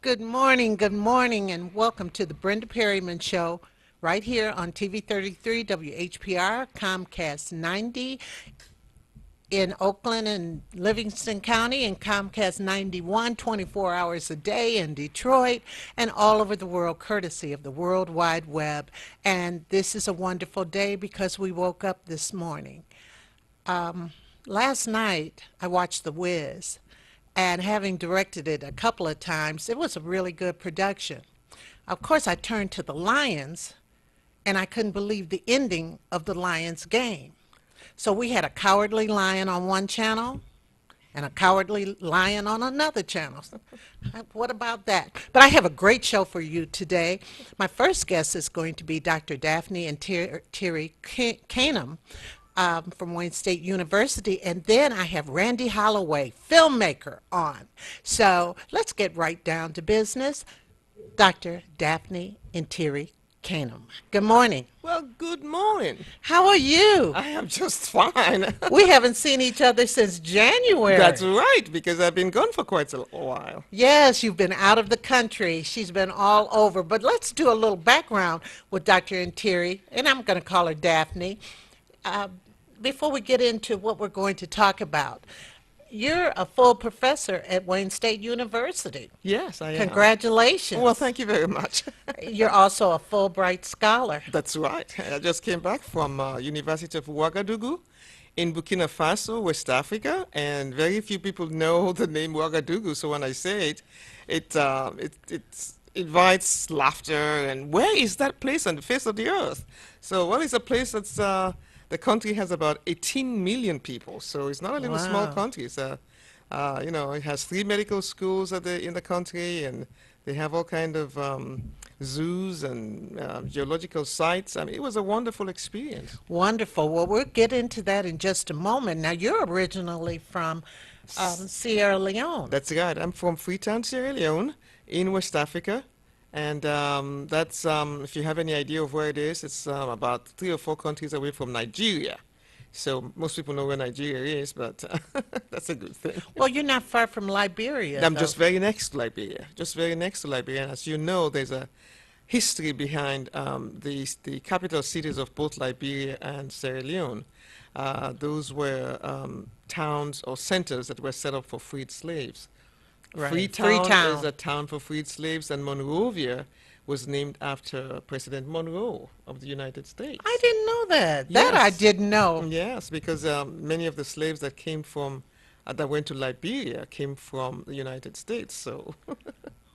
good morning, and welcome to the Brenda Perryman Show right here on TV 33 WHPR, Comcast 90 in Oakland and Livingston County, and Comcast 91 24 hours a day in Detroit and all over the world, courtesy of the World Wide Web. And this is a wonderful day because we woke up this morning. Um, Last night, I watched The Wiz, and having directed it a couple of times, it was a really good production. Of course, I turned to the Lions, and I couldn't believe the ending of the Lions game. So we had a cowardly lion on one channel and a cowardly lion on another channel. What about that? But I have a great show for you today. My first guest is going to be Dr. Daphne and Ntiri Canham from Wayne State University. And then I have Randy Holloway, filmmaker, on. So let's get right down to business. Dr. Daphne Ntiri Canham. Good morning. Well, good morning. How are you? I am just fine. We haven't seen each other since January. That's right, because I've been gone for quite a while. Yes, you've been out of the country. She's been all over. But let's do a little background with Dr. Ntiri, and I'm going to call her Daphne. Uh, Before we get into what we're going to talk about, you're a full professor at Wayne State University. Yes, I am. Congratulations. Well, thank you very much. You're also a Fulbright scholar. That's right. I just came back from University of Ouagadougou in Burkina Faso, West Africa, and very few people know the name Ouagadougou. So when I say it, it invites laughter. And where is that place on the face of the earth? So, well, it's a place that's the country has about 18 million people, so it's not a little small Wow. country. It's it has 3 medical schools in the country, and they have all kind of zoos and geological sites. I mean, it was a wonderful experience. Wonderful. Well, we'll get into that in just a moment. Now, you're originally from Sierra Leone. That's right. I'm from Freetown, Sierra Leone, in West Africa. And that's, if you have any idea of where it is, it's about 3 or 4 countries away from Nigeria. So most people know where Nigeria is, but that's a good thing. Well, you're not far from Liberia, I'm though. just very next to Liberia, just very next to Liberia. And as you know, there's a history behind the capital cities of both Liberia and Sierra Leone. Those were towns or centers that were set up for freed slaves. Right. Freetown Freetown. is a town for freed slaves, and Monrovia was named after President Monroe of the United States. I didn't know that. That I Yes. didn't know. Yes, because many of the slaves that came from that went to Liberia came from the United States. So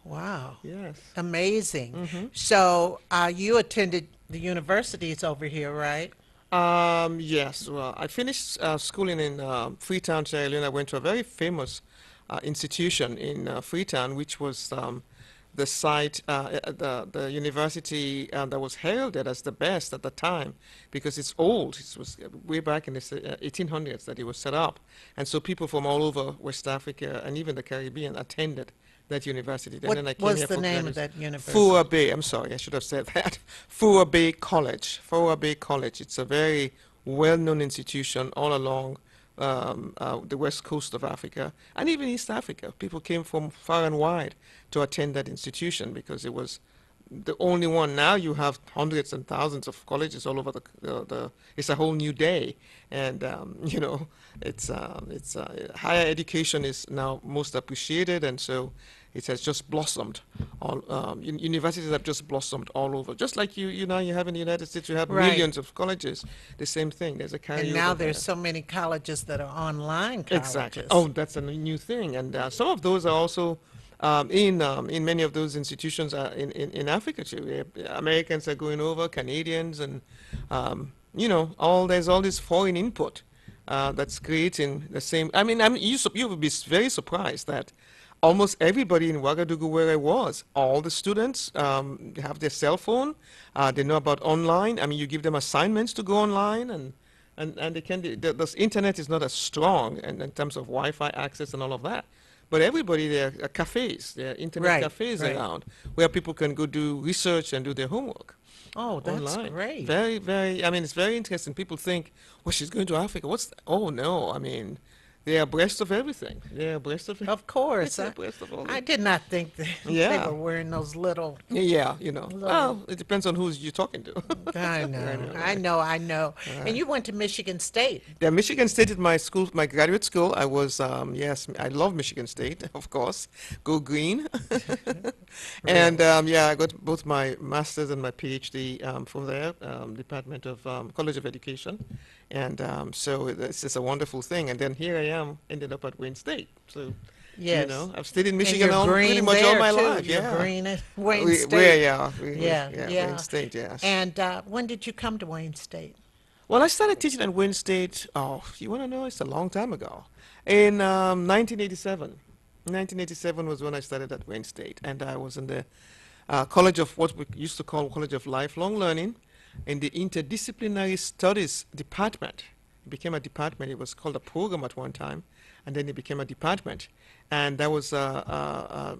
Wow. yes. Amazing. Hmm. So, you attended the universities over here, right? Yes, well, I finished schooling in Freetown, Sierra Leone. I went to a very famous institution in Freetown, which was the site, the university that was heralded as the best at the time because it's old. It was way back in the 1800s that it was set up. And so people from all over West Africa and even the Caribbean attended that university. And What then I came was here the for name of graduate. that university? Fua Bay, I'm sorry, I should have said that. Fua Bay College. Fua Bay College. It's a very well-known institution all along the west coast of Africa and even East Africa. People came from far and wide to attend that institution because it was the only one. Now you have hundreds and thousands of colleges all over the it's a whole new day. And, it's higher education is now most appreciated. And so it has just blossomed. All universities have just blossomed all over. Just like you now you have in the United States, you have Right. millions of colleges. The same thing. There's a carryover And now there. there's so many colleges that are online colleges. Exactly. Oh, that's a new thing. And some of those are also in many of those institutions in Africa too. Americans are going over, Canadians, and there's all this foreign input that's creating the same. I mean, you would be very surprised that almost everybody in Ouagadougou where I was, all the students have their cell phone. They know about online. I mean, you give them assignments to go online, and they can. The internet is not as strong in terms of Wi-Fi access and all of that. But everybody, there are cafes, there are internet Right, cafes right. around where people can go do research and do their homework Oh, that's online. great. Very, very, I mean, it's very interesting. People think, well, she's going to Africa. Oh, no, I mean, They are abreast of everything. They're abreast of Of course. they're abreast of all I that. did not think that they Yeah. were wearing those little, Yeah, little. well, it depends on who's you're talking to. I I know, know, I right? know, I know. And Right. you went to Michigan State. Yeah, Michigan State is my school, my graduate school. I was, yes, I love Michigan State, of course. Go green. And Really? yeah, I got both my master's and my PhD from there, Department of College of Education. And so it's just a wonderful thing. And then here I am, ended up at Wayne State. So, Yes. I've stayed in And Michigan you're all, pretty green much all there my too. life. You're Yeah. green at Wayne Where, State. yeah, Yeah, yeah, Wayne yeah. State, yes. And when did you come to Wayne State? Well, I started teaching at Wayne State. Oh, you want to know? It's a long time ago. In 1987. 1987 was when I started at Wayne State, and I was in the College of what we used to call College of Lifelong Learning, in the Interdisciplinary Studies Department. It became a department. It was called a program at one time, and then it became a department. And that was a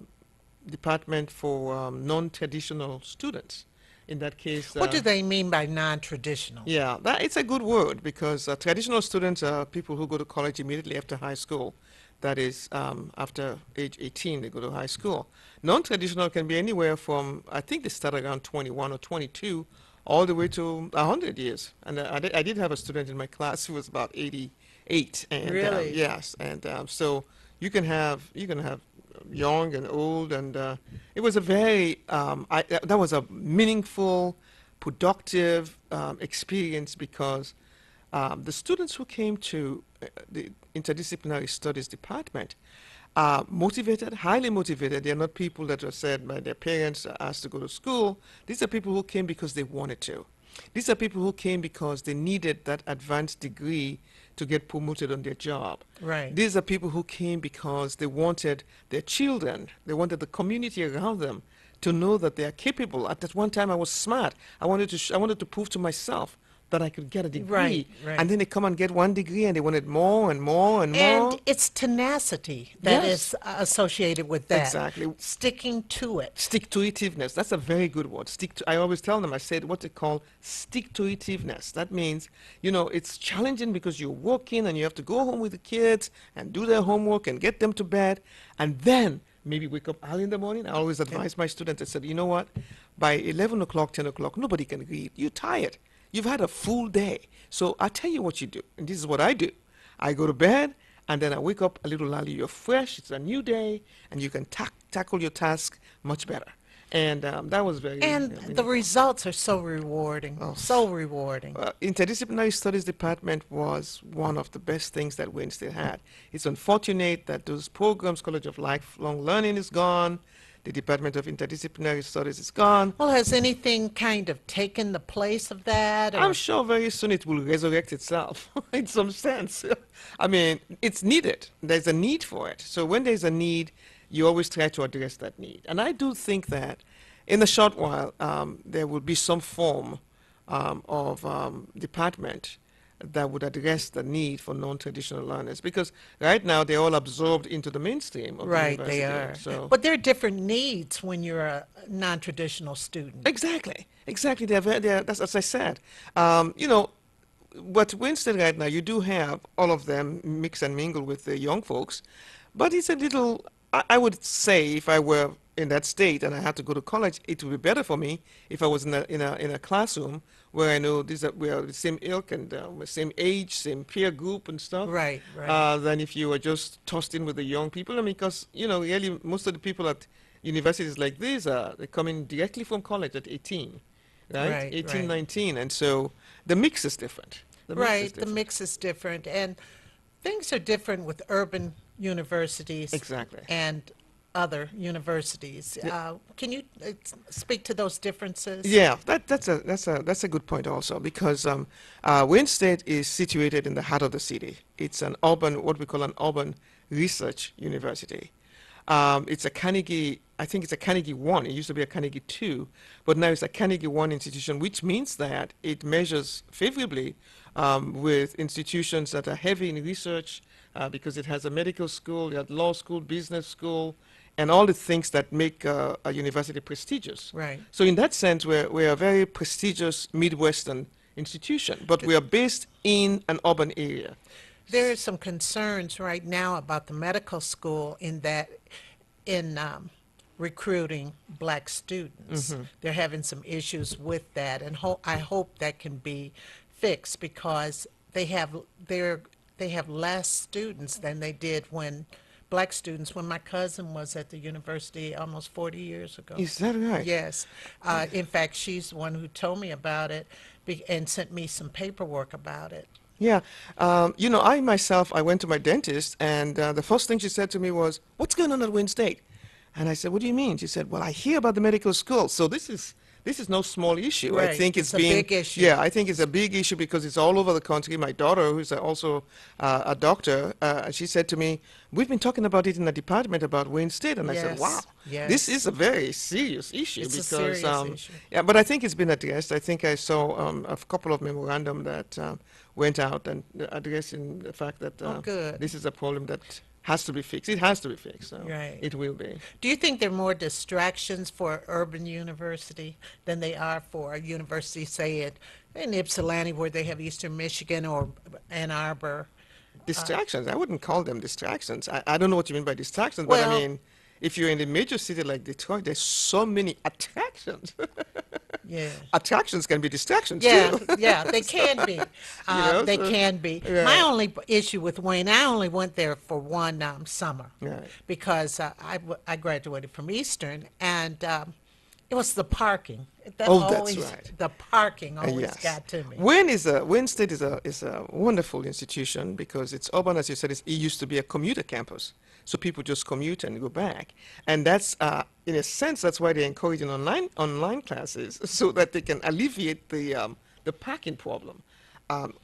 department for non-traditional students. In that case, What do they mean by non-traditional? yeah, that it's a good word because traditional students are people who go to college immediately after high school. That is, after age 18, they go to high school. Non-traditional can be anywhere from, I think they start around 21 or 22, all the way to 100 years. And I did have a student in my class who was about 88. And Really? yes, and so you can have young and old, and it was a very that was a meaningful, productive experience because the students who came to the interdisciplinary studies department are motivated, highly motivated. They're not people that are said by their parents are asked to go to school. These are people who came because they wanted to. These are people who came because they needed that advanced degree to get promoted on their job. Right. These are people who came because they wanted their children, they wanted the community around them to know that they are capable. At that one time, I was smart. I wanted to prove to myself that I could get a degree. Right, right. And then they come and get one degree, and they wanted more and more and more. And it's tenacity that Yes. is associated with that. Exactly. Sticking to it. Stick-to-itiveness. That's a very good word. I always tell them, I said what they call stick-to-itiveness. That means, it's challenging because you're working and you have to go home with the kids and do their homework and get them to bed, and then maybe wake up early in the morning. I always advise my students, I said, you know what? By 11 o'clock, 10 o'clock, nobody can read. You're tired. You've had a full day. So I'll tell you what you do. And this is what I do. I go to bed, and then I wake up a little early. You're fresh. It's a new day, and you can tackle your task much better. And that was very And the meaningful. results are so rewarding. Oh. So rewarding. Interdisciplinary Studies Department was one of the best things that Wayne State had. It's unfortunate that those programs, College of Lifelong Learning is gone, the Department of Interdisciplinary Studies is gone. Well, has anything kind of taken the place of that? I'm Or, sure very soon it will resurrect itself in some sense. I mean, it's needed. There's a need for it. So when there's a need, you always try to address that need. And I do think that in a short while, there will be some form of department that would address the need for non-traditional learners, because right now they're all absorbed into the mainstream of the right, they university. are. So But there are different needs when you're a non-traditional student. exactly, that's as I said. But Winston right now, you do have all of them mix and mingle with the young folks, but it's a little. I would say if I were in that state and I had to go to college, it would be better for me if I was in a classroom where I know we are the same ilk and same age, same peer group and stuff. Right, right. Than if you were just tossed in with the young people. I mean, because really most of the people at universities like these they're coming directly from college at 18, right? Right, 18, right. 19, and so the mix is different. The mix is Right, the different. mix is different. And things are different with urban universities Exactly. and other universities. Yeah. Can you speak to those differences? Yeah, that's a good point also, because Wayne State is situated in the heart of the city. It's what we call an urban research university. It's a Carnegie, I think it's a Carnegie 1. It used to be a Carnegie 2, but now it's a Carnegie 1 institution, which means that it measures favorably with institutions that are heavy in research, because it has a medical school, it has law school, business school, and all the things that make a university prestigious. Right. So in that sense, we're a very prestigious Midwestern institution, but we are based in an urban area. There are some concerns right now about the medical school in that in recruiting black students. They're having some issues with that, and I hope that can be fixed because they're they have less students than they did when black students when my cousin was at the university almost 40 years ago. Is that right? Yes. In fact, she's the one who told me about it and sent me some paperwork about it. Yeah. I myself, I went to my dentist, and the first thing she said to me was, "What's going on at Wayne State?" And I said, "What do you mean?" She said, "Well, I hear about the medical school." So this is no small issue. I Right. think It's it's a being, big issue. yeah, I think it's a big issue because it's all over the country. My daughter, who's also a doctor, she said to me, "We've been talking about it in the department about Wayne State," and I said, Yes. "Wow, Yes. this is a very serious issue It's a because, serious issue. yeah, but I think it's been addressed. I think I saw a couple of memorandum that went out and addressing the fact that Oh, good. this is a problem that has to be fixed. It has to be fixed. So Right. it will be. Do you think there are more distractions for urban university than they are for a university, say in Ypsilanti, where they have Eastern Michigan or Ann Arbor? Distractions. I wouldn't call them distractions. I don't know what you mean by distractions, but I Well- mean, if you're in a major city like Detroit, there's so many attractions. Yeah. Attractions can be distractions Yeah, too. yeah, they can be. They so- can be. yeah. My only issue with Wayne, I only went there for one summer Right. because I graduated from Eastern, and it was the parking. That Oh, that's always, right. The parking always Yes. got to me. Wayne State is a wonderful institution because it's urban, as you said. It used to be a commuter campus, so people just commute and go back, and that's in a sense that's why they're encouraging online classes so that they can alleviate the parking problem.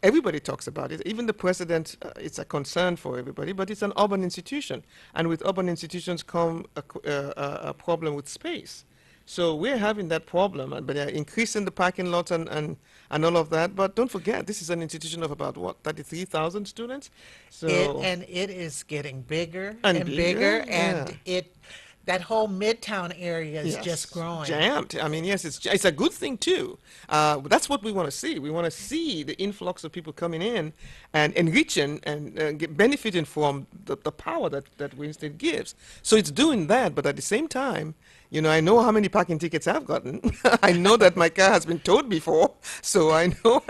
Everybody talks about it. Even the president, it's a concern for everybody, but it's an urban institution, and with urban institutions come a problem with space. So we're having that problem, but they're increasing the parking lots and all of that. But don't forget, this is an institution of about, what, 33,000 students? So It is getting bigger And and bigger, bigger, and yeah. that whole Midtown area is yes, just growing. jammed. I mean, yes, it's a good thing too. That's what we want to see. We want to see the influx of people coming in and enriching and benefiting from the power that Winston gives. So it's doing that, but at the same time, I know how many parking tickets I've gotten. I know that my car has been towed before, so I know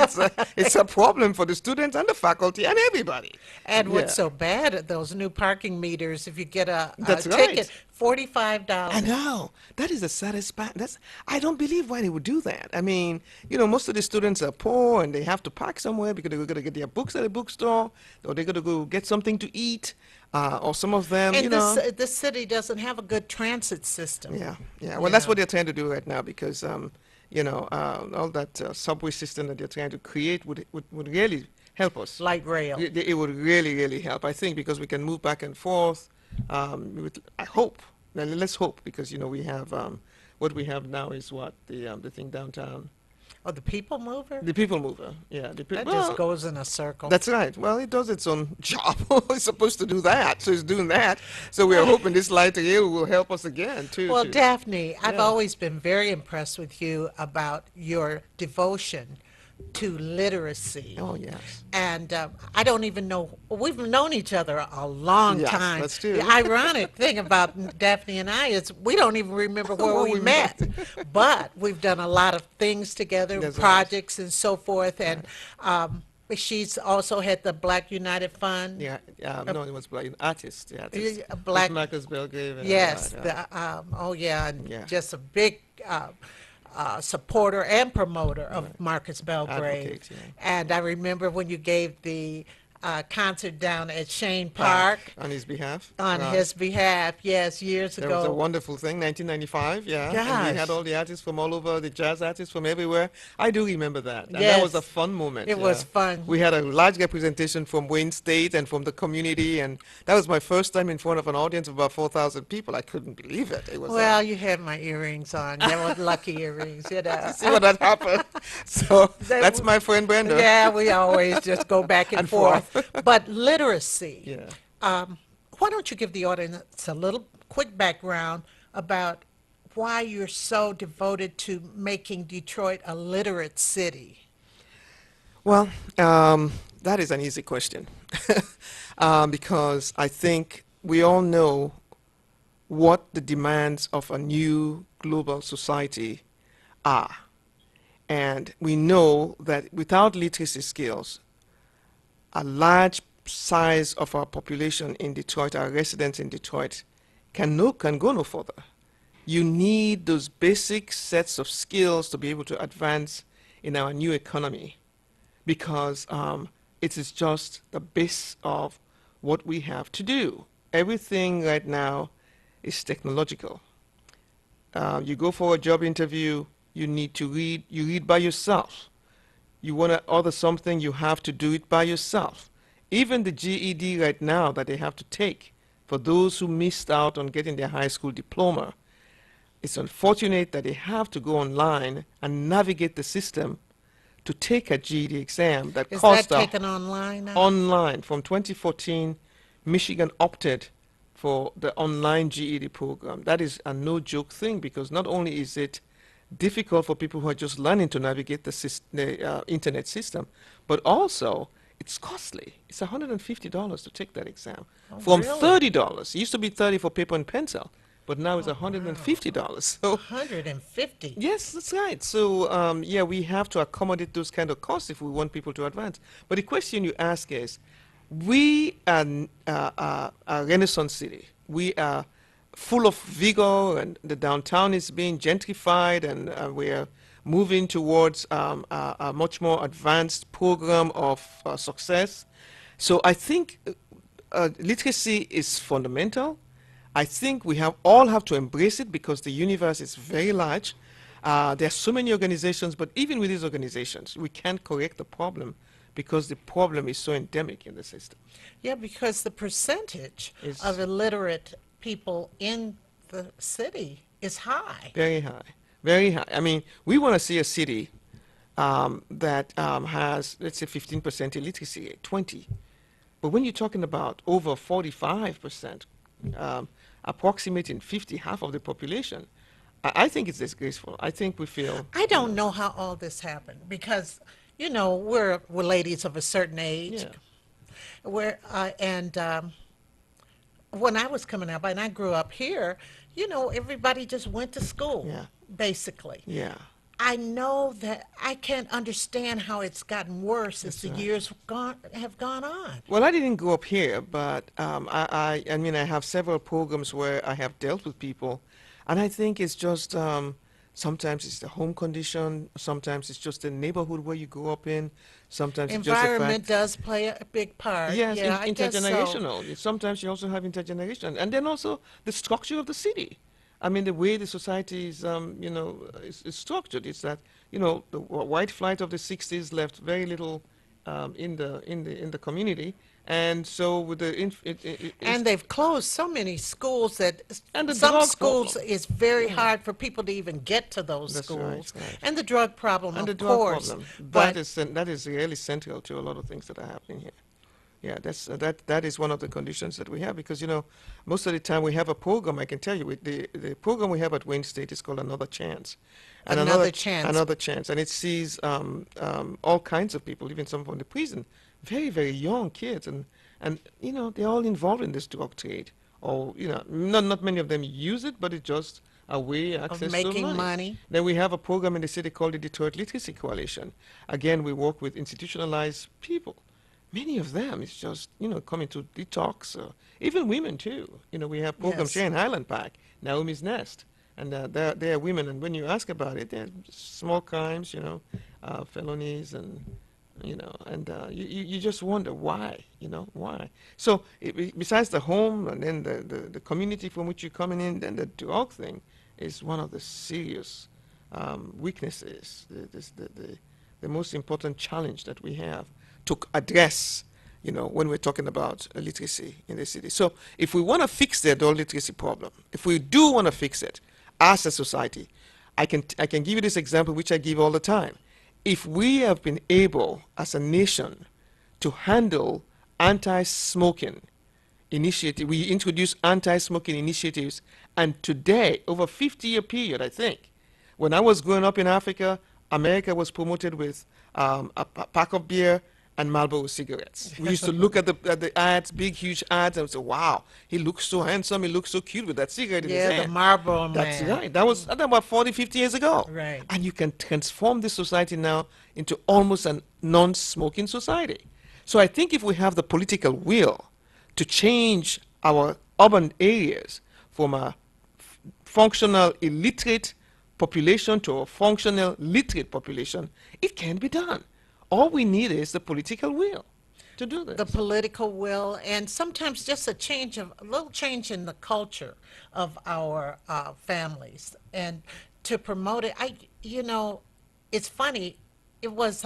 it's a problem for the students and the faculty and everybody. And what's Yeah. so bad at those new parking meters, if you get a That's ticket, right. $45. I know. That is a satisfaction. I don't believe why they would do that. I mean, most of the students are poor and they have to park somewhere because they're going to get their books at a bookstore or they're going to go get something to eat. Or some of them, And this city doesn't have a good transit system. Yeah, yeah. Well, that's Yeah. what they're trying to do right now because, all that subway system that they're trying to create would really help us. Light rail. It would really, really help, I think, because we can move back and forth. I hope. Now, let's hope because, we have, what we have now is what, the thing downtown. Oh, the people mover? The people mover, yeah. That just goes in a circle. That's right. Well, it does its own job. It's supposed to do that, so it's doing that. So we are hoping this light rail will help us again, too. Well, to- Daphne, I've Yeah. always been very impressed with you about your devotion to literacy. Oh, yes. And I don't even know, we've known each other a long Yes, time. that's true. The ironic thing about Daphne and I is we don't even remember where Where we we met. But we've done a lot of things together, That's right. projects and so forth. And she's also had the Black United Fund. Yeah, no, it was black artist. Yeah, Yeah, a black- Marcus Belgrave. and Yes. all that, Oh, yeah. And Yeah. just a big supporter and promoter of Marcus Belgrave. Advocate, yeah. And I remember when you gave the concert down at Shane Park on his behalf. on Right. his behalf, yes, years That was a ago. wonderful thing, 1995, yeah. And Gosh. we had all the artists from all over, the jazz artists from everywhere. I do remember that. And that was a Yes. fun moment. It was yeah. fun. We had a large representation from Wayne State and from the community, and that was my first time in front of an audience of about 4,000 people. I couldn't believe it. It was Well, you had my earrings on. They were lucky earrings, you know. see what that happened. So They that's were- my friend Brenda. Yeah, we always just go back and And forth. forth. But literacy. Yeah. Why don't you give the audience a little quick background about why you're so devoted to making Detroit a literate city? Well, that is an easy question. because I think we all know what the demands of a new global society are. And we know that without literacy skills, a large size of our population in Detroit, our residents in Detroit, can go no further. You need those basic sets of skills to be able to advance in our new economy because it is just the base of what we have to do. Everything right now is technological. You go for a job interview, you need to read, you read by yourself. You want to order something, you have to do it by yourself. Even the GED right now that they have to take for those who missed out on getting their high school diploma, it's unfortunate that they have to go online and navigate the system to take a GED exam that Is cost that taken online now? online. From 2014, Michigan opted for the online GED program. That is a no joke thing because not only is it difficult for people who are just learning to navigate the internet system, but also it's costly. It's $150 to take that exam. Oh, From really? $30. It used to be 30 for paper and pencil, but now it's Oh, wow. $150. So 150. yes, that's right. So yeah, we have to accommodate those kind of costs if we want people to advance. But the question you ask is, we are a Renaissance city. We are full of vigor, and the downtown is being gentrified, and we are moving towards a much more advanced program of success. So I think literacy is fundamental. I think we all have to embrace it because the universe is very large. There are so many organizations, but even with these organizations, we can't correct the problem because the problem is so endemic in the system. Yeah, because the percentage Is of illiterate people in the city is high. very high, very high. I mean, we want to see a city that has, let's say, 15% illiteracy rate, 20. But when you're talking about over 45%, approximating 50, half of the population, I think it's disgraceful. I think we feel, I don't know how all this happened because, we're ladies of a certain age. yeah, And when I was coming up, and I grew up here, everybody just went to school, yeah, basically. yeah. I know that I can't understand how it's gotten worse as That's the right. years have gone on. Well, I didn't grow up here, but I mean, I have several programs where I have dealt with people, and I think it's just sometimes it's the home condition, sometimes it's just the neighborhood where you grew up in, sometimes it's just the Environment fact. does play a big part. Yes, Yeah, I guess so. intergenerational. Sometimes you also have intergenerational, and then also the structure of the city. I mean, the way the society is, is structured is that the white flight of the '60s left very little in the community, and so with the And they've closed so many schools that and the some drug schools problem. is very Yeah, hard for people to even get to those that's right, schools. right. And the drug problem, And the of drug course. problem. But That is really central to a lot of things that are happening here. Yeah, that is one of the conditions that we have because most of the time we have a program. I can tell you, with the program we have at Wayne State is called Another Chance, and another chance. another chance, and it sees all kinds of people, even some from the prison, very very young kids, and they're all involved in this drug trade, or not many of them use it, but it's just a way Of access to making money. money. Then we have a program in the city called the Detroit Literacy Coalition. Again, we work with institutionalized people. Many of them, it's just, coming to detox, even women too. We have programs Yes. here in Highland Park, Naomi's Nest, and they are women, and when you ask about it, they're small crimes, felonies, and, you just wonder why, why. So besides the home and then the community from which you're coming in, then the drug thing is one of the serious weaknesses, the most important challenge that we have to address, when we're talking about literacy in the city. So if we want to fix the adult literacy problem, if we do want to fix it as a society, I can give you this example, which I give all the time. If we have been able, as a nation, to handle anti-smoking initiative, we introduced anti-smoking initiatives, and today, over a 50-year period, I think, when I was growing up in Africa, America was promoted with a pack of beer and Marlboro cigarettes. We used to look at the ads, big, huge ads, and say, wow, he looks so handsome, he looks so cute with that cigarette in his Yeah, the hand. Marlboro That's Man. right. That was about 40, 50 years ago. Right. And you can transform this society now into almost a non-smoking society. So I think if we have the political will to change our urban areas from a functional illiterate population to a functional literate population, it can be done. All we need is the political will to do The this. political will, and sometimes just a little change in the culture of our families, and to promote it. It's funny. It was,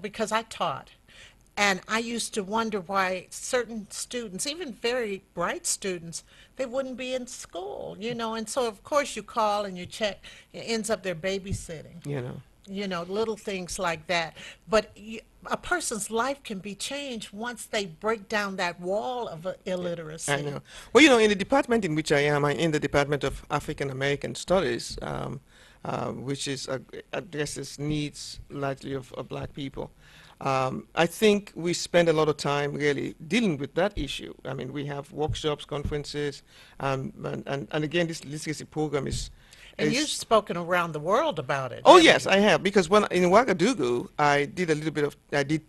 because I taught, and I used to wonder why certain students, even very bright students, they wouldn't be in school, and so of course you call and you check, it ends up they're babysitting, You know. little things like that. But a person's life can be changed once they break down that wall of illiteracy. I know. Well, in the department in which I am, I'm in the Department of African American Studies, which addresses needs largely of black people. I think we spend a lot of time really dealing with that issue. I mean, we have workshops, conferences, and again, this literacy program is. And you've spoken around the world about it. Oh haven't yes, you? I have, because when in Ouagadougou, I did a little bit of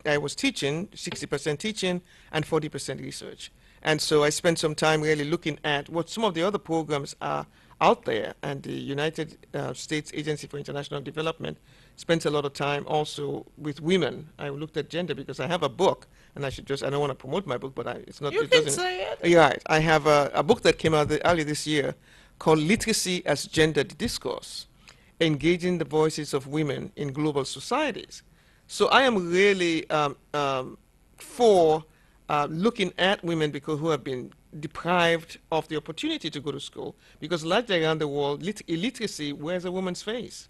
I was teaching, 60% teaching and 40% research, and so I spent some time really looking at what some of the other programs are out there, and the United States Agency for International Development spends a lot of time also with women. I looked at gender because I have a book, and I don't want to promote my book, but it's not. You It can doesn't. say it. Yeah, right. I have a book that came out early this year called Literacy as Gendered Discourse, Engaging the Voices of Women in Global Societies. So I am really for looking at women who have been deprived of the opportunity to go to school, because largely around the world, illiteracy wears a woman's face.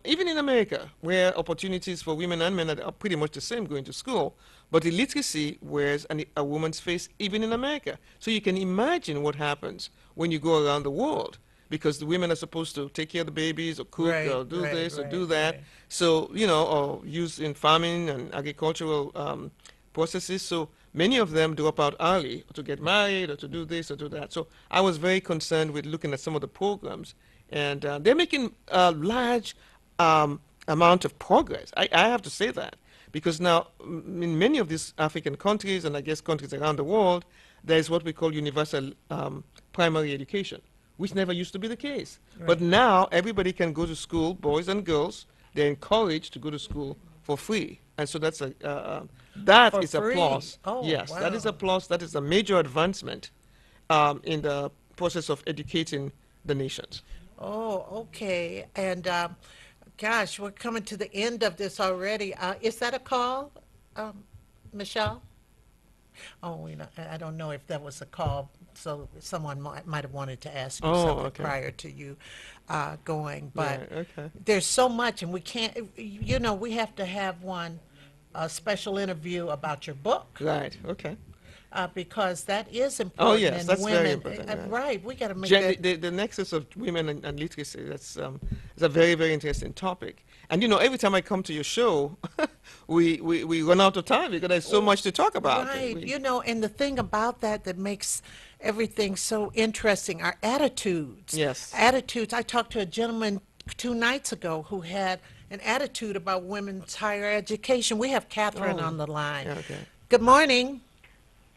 Even in America, where opportunities for women and men are pretty much the same going to school, but illiteracy wears a woman's face even in America. So you can imagine what happens when you go around the world, because the women are supposed to take care of the babies or cook Right, or do right, this or do right, that. right. So, or use in farming and agricultural processes. So many of them drop out early to get married or to do this or do that. So I was very concerned with looking at some of the programs, and they're making a large amount of progress. I have to say that, because now in many of these African countries, and I guess countries around the world, there is what we call universal primary education, which never used to be the case. But Right. now everybody can go to school, boys and girls. They're encouraged to go to school for free, and so that For is a free. plus. Oh, Yes, that is a wow. plus. That is a major advancement in the process of educating the nations. Oh, okay. And gosh, we're coming to the end of this already. Is that a call, Michelle? Oh, I don't know if that was a call. So someone might have wanted to ask you Oh, something okay. prior to you going. But Yeah, okay. there's so much, and we can't. We have to have a special interview about your book. Right. Okay. Because that is Oh important, yes, and that's very women, important. Right. right? We got to make Gen- that. the nexus of women and literacy, that's is a very, very interesting topic. And every time I come to your show, we run out of time because there's so much to talk about. Right. And the thing about that makes everything so interesting are attitudes. Yes. Attitudes. I talked to a gentleman 2 nights ago who had an attitude about women's higher education. We have Catherine Oh, on the line. yeah, okay. Good morning.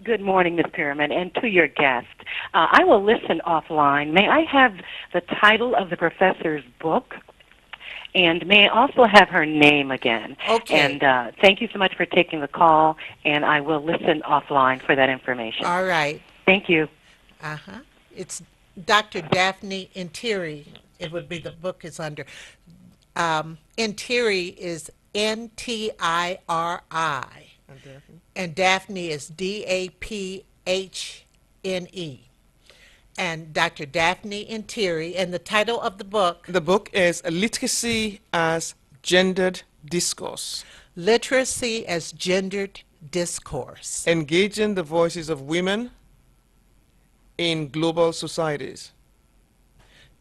Good morning, Ms. Perryman, and to your guest. I will listen offline. May I have the title of the professor's book? And may I also have her name again? Okay. And thank you so much for taking the call, and I will listen offline for that information. All right. Thank you. Uh-huh. It's Dr. Daphne Ntiri. It would be the book is under. Ntiri is Ntiri. And Daphne? And Daphne is Daphne. And Dr. Daphne Ntiri, and the title of the book, The book is Literacy as Gendered Discourse, Literacy as Gendered Discourse. Engaging the Voices of Women in Global Societies.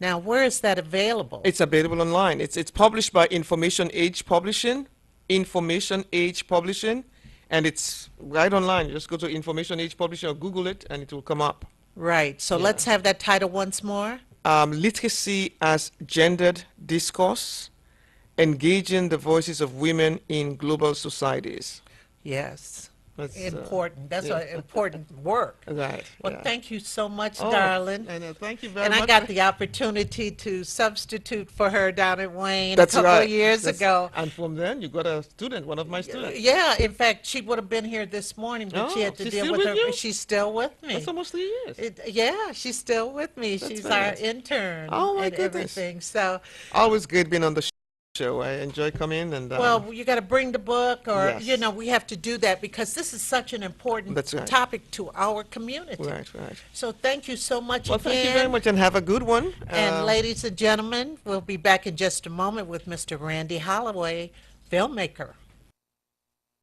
Now, where is that available? It's available online. It's published by Information Age Publishing, Information Age Publishing, and it's right online. You just go to Information Age Publishing or Google it, and it will come up. Right. So Yeah. let's have that title once more. Literacy as Gendered Discourse, Engaging the Voices of Women in Global Societies. Yes. That's, Important. That's yeah. an important work. Right. Well, yeah. thank you so much, Oh, darling. And thank you very And much. I got the opportunity to substitute for her down at Wayne That's a couple right. of years That's- ago. And from then, you got a student, one of my students. Yeah, in fact, she would have been here this morning, but she Oh, had to she's deal still with with her. you? She's still with me. That's almost 3 years. Yeah, she's still with me. That's She's very our nice. intern Oh, my and goodness. everything. So, Always good being on the show. I enjoy coming and. well, you got to bring the book, or Yes. we have to do that because this is such an important That's right. topic to our community. Right, right. So, thank you so much Well, again. thank you very much, and have a good one. And ladies and gentlemen, we'll be back in just a moment with Mr. Randy Holloway, filmmaker.